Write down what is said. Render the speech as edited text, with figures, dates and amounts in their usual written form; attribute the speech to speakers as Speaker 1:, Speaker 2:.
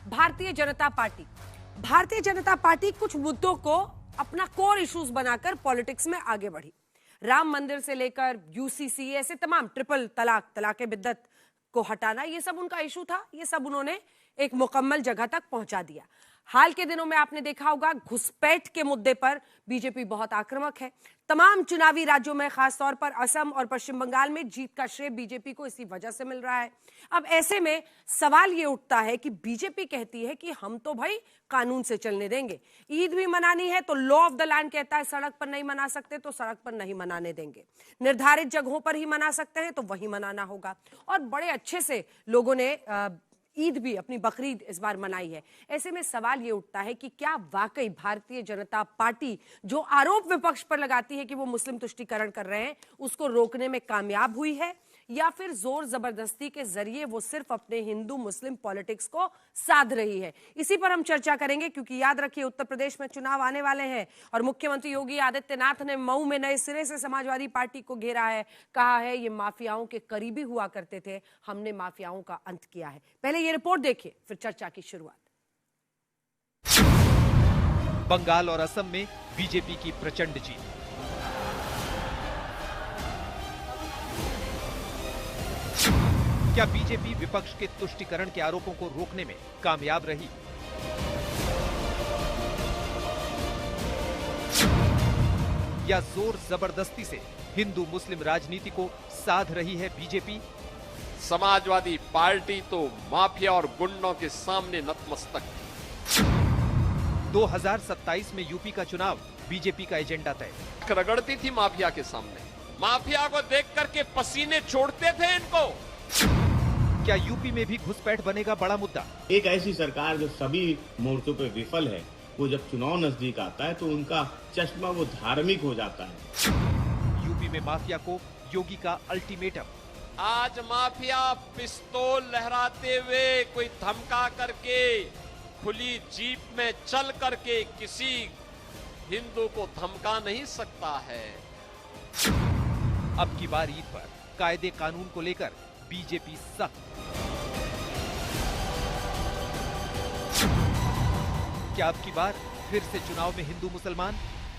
Speaker 1: Bharatiya Janata party कुछ मुद्दों को अपना कोर इश्यूज बनाकर पॉलिटिक्स में आगे बढ़ी। राम मंदिर से लेकर यूसीसी, ऐसे तमाम ट्रिपल तलाक, तलाके बिद्दत को हटाना, ये सब उनका इशू था। ये सब उन्होंने एक मुकम्मल जगह तक पहुंचा दिया। हाल के दिनों में आपने देखा होगा, घुसपैठ के मुद्दे पर बीजेपी बहुत आक्रामक है। तमाम चुनावी राज्यों में, खासतौर पर असम और पश्चिम बंगाल में जीत का श्रेय बीजेपी को इसी वजह से मिल रहा है। अब ऐसे में सवाल ये उठता है कि बीजेपी कहती है कि हम तो भाई कानून से चलने देंगे, ईद भी मनानी है तो लॉ ऑफ द लैंड कहता है सड़क पर नहीं मना सकते तो सड़क पर नहीं मनाने देंगे, निर्धारित जगहों पर ही मना सकते हैं तो वही मनाना होगा। और बड़े अच्छे से लोगों ने ईद भी, अपनी बकरीद इस बार मनाई है। ऐसे में सवाल ये उठता है कि क्या वाकई भारतीय जनता पार्टी जो आरोप विपक्ष पर लगाती है कि वो मुस्लिम तुष्टीकरण कर रहे हैं, उसको रोकने में कामयाब हुई है, या फिर जोर जबरदस्ती के जरिए वो सिर्फ अपने हिंदू मुस्लिम पॉलिटिक्स को साध रही है। इसी पर हम चर्चा करेंगे, क्योंकि याद रखिए उत्तर प्रदेश में चुनाव आने वाले हैं और मुख्यमंत्री योगी आदित्यनाथ ने मऊ में नए सिरे से समाजवादी पार्टी को घेरा है। कहा है ये माफियाओं के करीबी हुआ करते थे, हमने माफियाओं का अंत किया है। पहले ये रिपोर्ट देखिए, फिर चर्चा की शुरुआत।
Speaker 2: बंगाल और असम में बीजेपी की प्रचंड जीत। क्या बीजेपी विपक्ष के तुष्टीकरण के आरोपों को रोकने में कामयाब रही? या जोर जबरदस्ती से हिंदू मुस्लिम राजनीति को साध रही है बीजेपी?
Speaker 3: समाजवादी पार्टी तो माफिया और गुंडों के सामने नतमस्तक।
Speaker 2: 2027 में यूपी का चुनाव, बीजेपी का एजेंडा तय।
Speaker 3: रगड़ती थी माफिया के सामने, माफिया को देख करके पसीने छोड़ते थे इनको।
Speaker 2: क्या यूपी में भी घुसपैठ बनेगा बड़ा मुद्दा?
Speaker 4: एक ऐसी सरकार जो सभी मोर्चों पे विफल है, वो जब चुनाव नजदीक आता है तो उनका चश्मा वो धार्मिक हो जाता है।
Speaker 2: यूपी में माफिया को योगी का अल्टीमेटम।
Speaker 3: आज माफिया पिस्तौल लहराते हुए, कोई धमका करके, खुली जीप में चल करके किसी हिंदू को धमका नहीं सकता है।
Speaker 2: अब की बार ईद पर कायदे कानून को लेकर बीजेपी सख्त। क्या अब की बार फिर से चुनाव में हिंदू मुसलमान